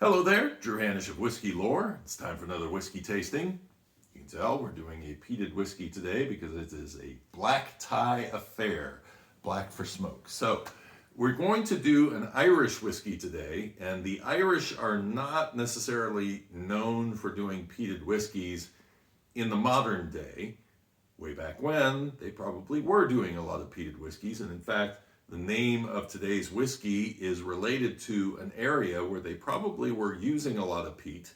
Hello there, Drew Hanish of Whiskey Lore. It's time for another whiskey tasting. You can tell we're doing a peated whiskey today because it is a black tie affair, black for smoke. So we're going to do an Irish whiskey today, and the Irish are not necessarily known for doing peated whiskeys in the modern day. Way back when, they probably were doing a lot of peated whiskeys, and in fact, the name of today's whiskey is related to an area where they probably were using a lot of peat,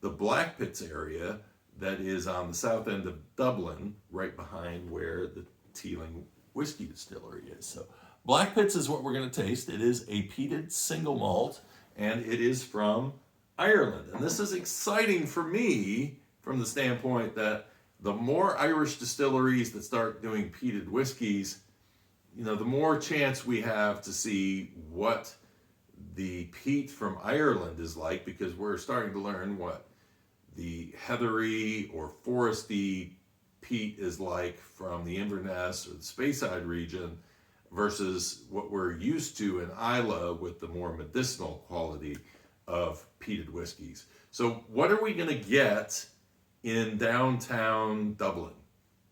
the Blackpitts area that is on the south end of Dublin, right behind where the Teeling Whiskey Distillery is. So Blackpitts is what we're going to taste. It is a peated single malt, and it is from Ireland. And this is exciting for me from the standpoint that the more Irish distilleries that start doing peated whiskeys, the more chance we have to see what the peat from Ireland is like, because we're starting to learn what the heathery or foresty peat is like from the Inverness or the Speyside region versus what we're used to in Islay with the more medicinal quality of peated whiskeys. So what are we going to get in downtown Dublin?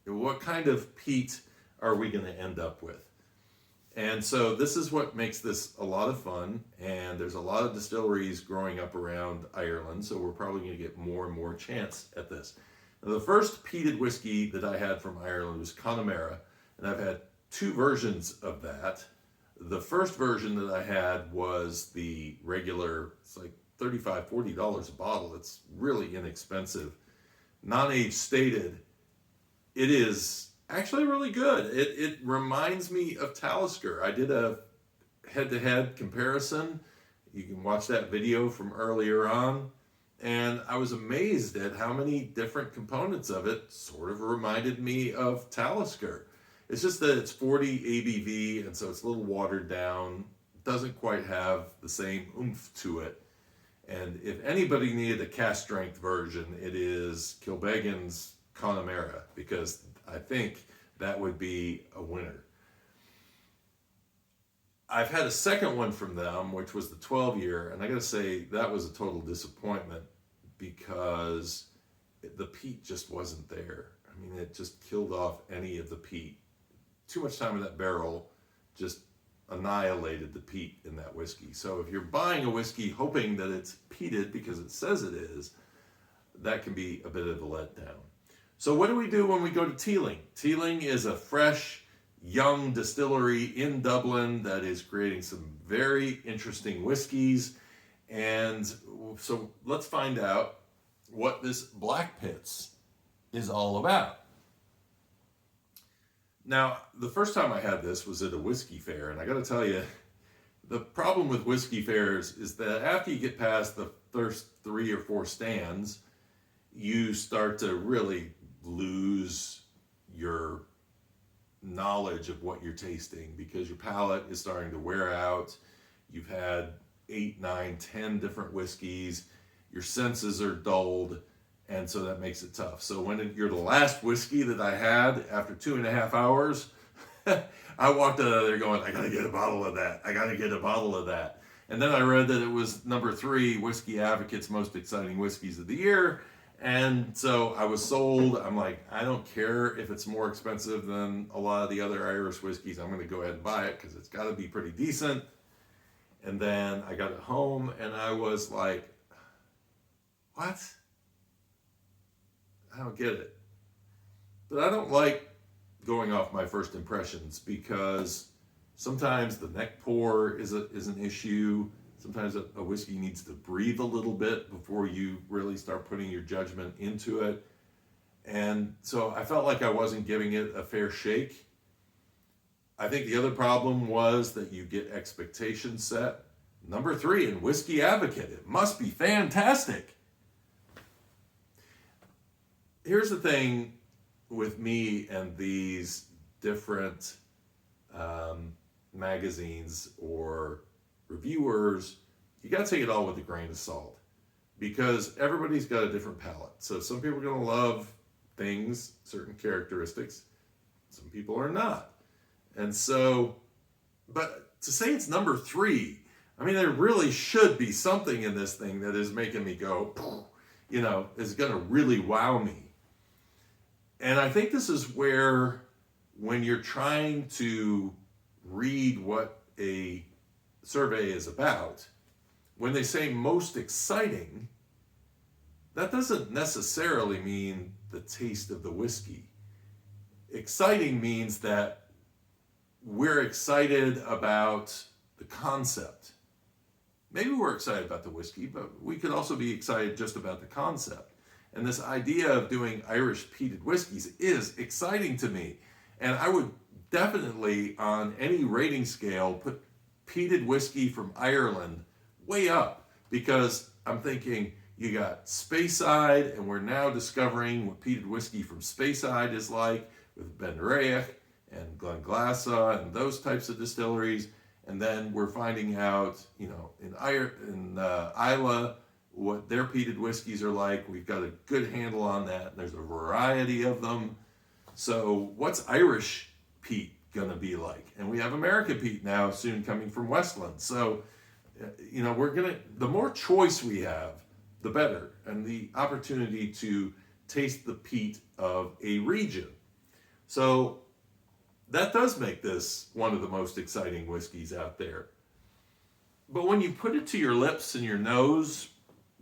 What kind of peat are we going to end up with? And so this is what makes this a lot of fun, and there's a lot of distilleries growing up around Ireland, so we're probably going to get more and more chance at this. Now, the first peated whiskey that I had from Ireland was Connemara, and I've had two versions of that. The first version that I had was the regular, it's like $35, $40 a bottle. It's really inexpensive. Non-age stated, it is actually really good. It reminds me of Talisker. I did a head-to-head comparison. You can watch that video from earlier on. And I was amazed at how many different components of it sort of reminded me of Talisker. It's just that it's 40 ABV, and so it's a little watered down. Doesn't quite have the same oomph to it. And if anybody needed a cast strength version, it is Kilbeggan's Connemara, because I think that would be a winner. I've had a second one from them, which was the 12-year, and I got to say that was a total disappointment because the peat just wasn't there. I mean, it just killed off any of the peat. Too much time in that barrel just annihilated the peat in that whiskey. So if you're buying a whiskey hoping that it's peated because it says it is, that can be a bit of a letdown. So what do we do when we go to Teeling? Teeling is a fresh, young distillery in Dublin that is creating some very interesting whiskeys. And so let's find out what this Blackpitts is all about. Now, the first time I had this was at a whiskey fair, and I got to tell you, the problem with whiskey fairs is that after you get past the first 3 or 4 stands, you start to really lose your knowledge of what you're tasting because your palate is starting to wear out. You've had 8, 9, 10 different whiskeys. Your senses are dulled, and so that makes it tough. So when you're the last whiskey that I had after 2.5 hours, I walked out of there going, I gotta get a bottle of that. I gotta get a bottle of that. And then I read that it was number 3 Whisky Advocate's most exciting whiskeys of the year. And so I was sold. I'm like, I don't care if it's more expensive than a lot of the other Irish whiskeys. I'm going to go ahead and buy it because it's got to be pretty decent. And then I got it home and I was like, what? I don't get it. But I don't like going off my first impressions because sometimes the neck pour is an issue. Sometimes a whiskey needs to breathe a little bit before you really start putting your judgment into it. And so I felt like I wasn't giving it a fair shake. I think the other problem was that you get expectations set. Number 3 in Whisky Advocate. It must be fantastic. Here's the thing with me and these different magazines or reviewers, you got to take it all with a grain of salt because everybody's got a different palate. So some people are going to love things, certain characteristics. Some people are not. And so, but to say it's number 3, I mean, there really should be something in this thing that is making me go, is going to really wow me. And I think this is where, when you're trying to read what a survey is about, when they say most exciting, that doesn't necessarily mean the taste of the whiskey. Exciting means that we're excited about the concept. Maybe we're excited about the whiskey, but we could also be excited just about the concept. And this idea of doing Irish peated whiskeys is exciting to me. And I would definitely, on any rating scale, put peated whiskey from Ireland way up, because I'm thinking, you got Speyside, and we're now discovering what peated whiskey from Speyside is like, with Ben Raich and Glenglassaugh and those types of distilleries. And then we're finding out, in Islay, what their peated whiskeys are like. We've got a good handle on that. And there's a variety of them. So what's Irish peat going to be like? And we have American peat now soon coming from Westland. So, the more choice we have, the better. And the opportunity to taste the peat of a region. So that does make this one of the most exciting whiskeys out there. But when you put it to your lips and your nose,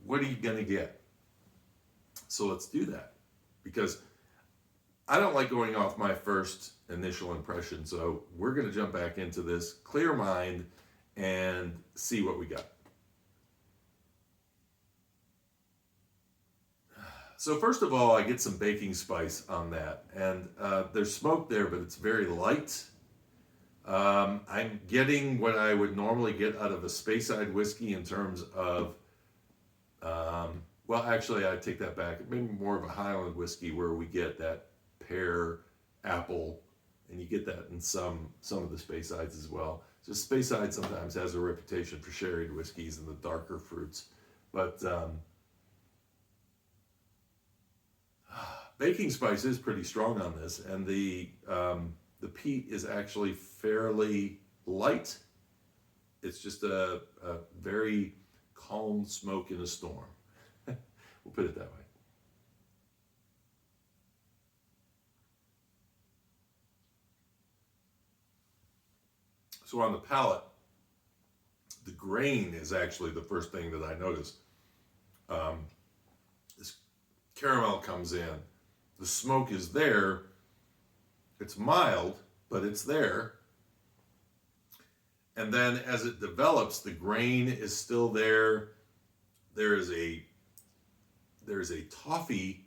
what are you going to get? So let's do that. Because I don't like going off my first initial impression. So we're going to jump back into this, clear mind, and see what we got. So first of all, I get some baking spice on that, and there's smoke there, but it's very light. I'm getting what I would normally get out of a Speyside whiskey in terms of, actually I take that back, maybe more of a Highland whiskey, where we get that pear, apple, and you get that in some of the Speysides as well. So Speyside sometimes has a reputation for sherried whiskeys and the darker fruits, but baking spice is pretty strong on this, and the peat is actually fairly light. It's just a very calm smoke in a storm. We'll put it that way. So on the palate, the grain is actually the first thing that I noticed. This caramel comes in. The smoke is there. It's mild, but it's there. And then as it develops, the grain is still there. There's a toffee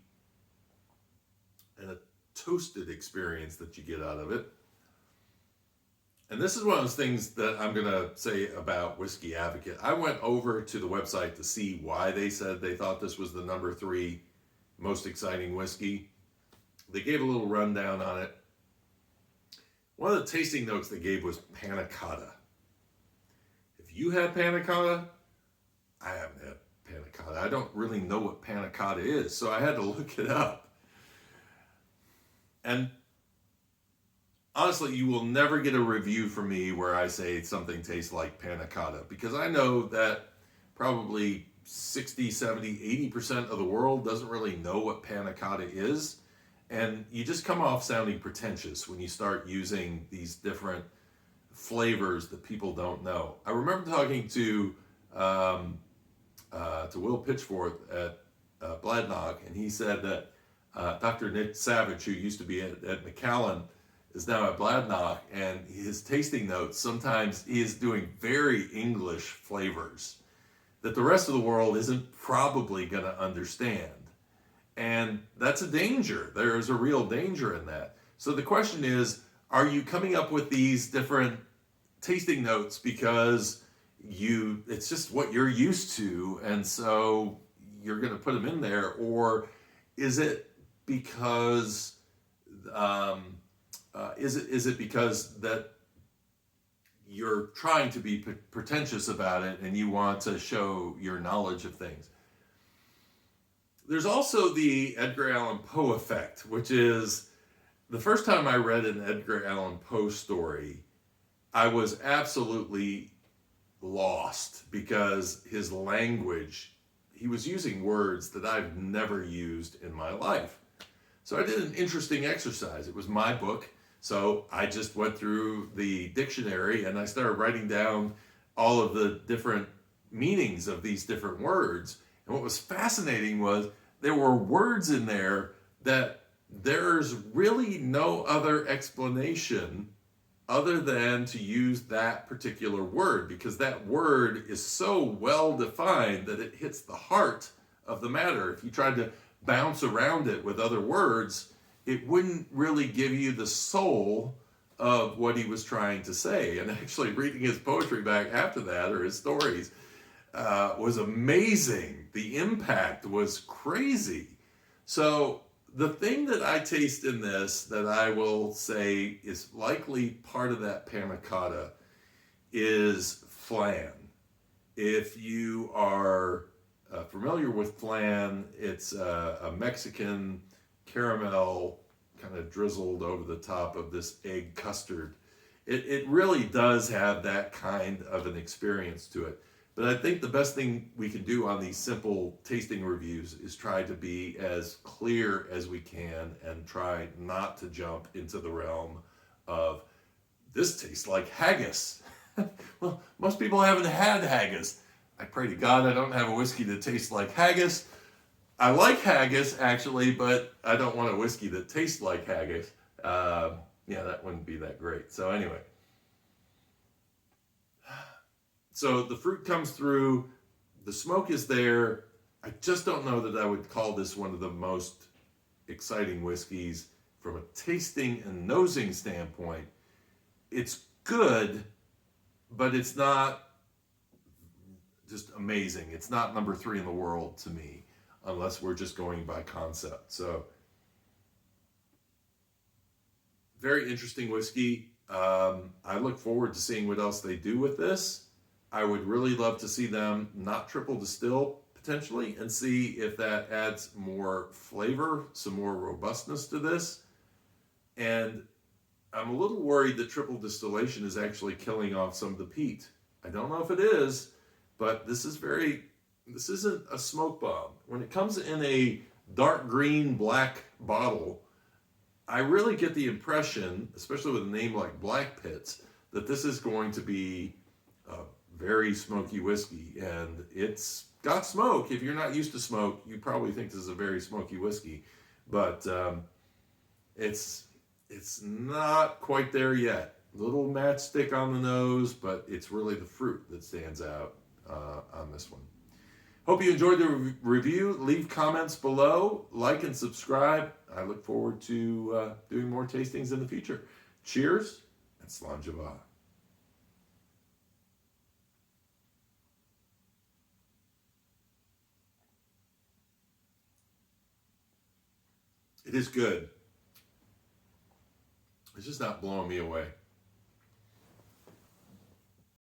and a toasted experience that you get out of it. And this is one of those things that I'm going to say about Whisky Advocate. I went over to the website to see why they said they thought this was the number 3 most exciting whiskey. They gave a little rundown on it. One of the tasting notes they gave was panna cotta. If you had panna cotta, I haven't had panna cotta. I don't really know what panna cotta is, so I had to look it up. And honestly, you will never get a review from me where I say something tastes like panna cotta, because I know that probably 60, 70, 80% of the world doesn't really know what panna cotta is. And you just come off sounding pretentious when you start using these different flavors that people don't know. I remember talking to Will Pitchforth at Bladnoch, and he said that Dr. Nick Savage, who used to be at Macallan, is now at Bladnoch, and his tasting notes, sometimes he is doing very English flavors that the rest of the world isn't probably going to understand. And that's a danger. There is a real danger in that. So the question is, are you coming up with these different tasting notes because it's just what you're used to, and so you're going to put them in there? Or is it because is it because that you're trying to be pretentious about it and you want to show your knowledge of things? There's also the Edgar Allan Poe effect, which is the first time I read an Edgar Allan Poe story, I was absolutely lost because his language, he was using words that I've never used in my life. So I did an interesting exercise. It was my book. So I just went through the dictionary and I started writing down all of the different meanings of these different words. And what was fascinating was there were words in there that there's really no other explanation other than to use that particular word, because that word is so well defined that it hits the heart of the matter. If you tried to bounce around it with other words, it wouldn't really give you the soul of what he was trying to say. And actually reading his poetry back after that, or his stories, was amazing. The impact was crazy. So the thing that I taste in this that I will say is likely part of that panna cotta is flan. If you are familiar with flan, it's a Mexican caramel kind of drizzled over the top of this egg custard. It really does have that kind of an experience to it. But I think the best thing we can do on these simple tasting reviews is try to be as clear as we can and try not to jump into the realm of, this tastes like haggis. Well, most people haven't had haggis. I pray to God I don't have a whiskey that tastes like haggis. I like haggis, actually, but I don't want a whiskey that tastes like haggis. Yeah, that wouldn't be that great. So anyway. So the fruit comes through, the smoke is there. I just don't know that I would call this one of the most exciting whiskeys from a tasting and nosing standpoint. It's good, but it's not just amazing. It's not number 3 in the world to me, unless we're just going by concept. So very interesting whiskey. I look forward to seeing what else they do with this. I would really love to see them not triple distill potentially and see if that adds more flavor, some more robustness to this. And I'm a little worried that triple distillation is actually killing off some of the peat. I don't know if it is, but this isn't a smoke bomb. When it comes in a dark green black bottle, I really get the impression, especially with a name like Blackpitts, that this is going to be a very smoky whiskey, and it's got smoke. If you're not used to smoke, you probably think this is a very smoky whiskey, but it's not quite there yet. Little matchstick on the nose, but it's really the fruit that stands out on this one. Hope you enjoyed the review. Leave comments below, like and subscribe. I look forward to doing more tastings in the future. Cheers and Slainte. It is good. It's just not blowing me away.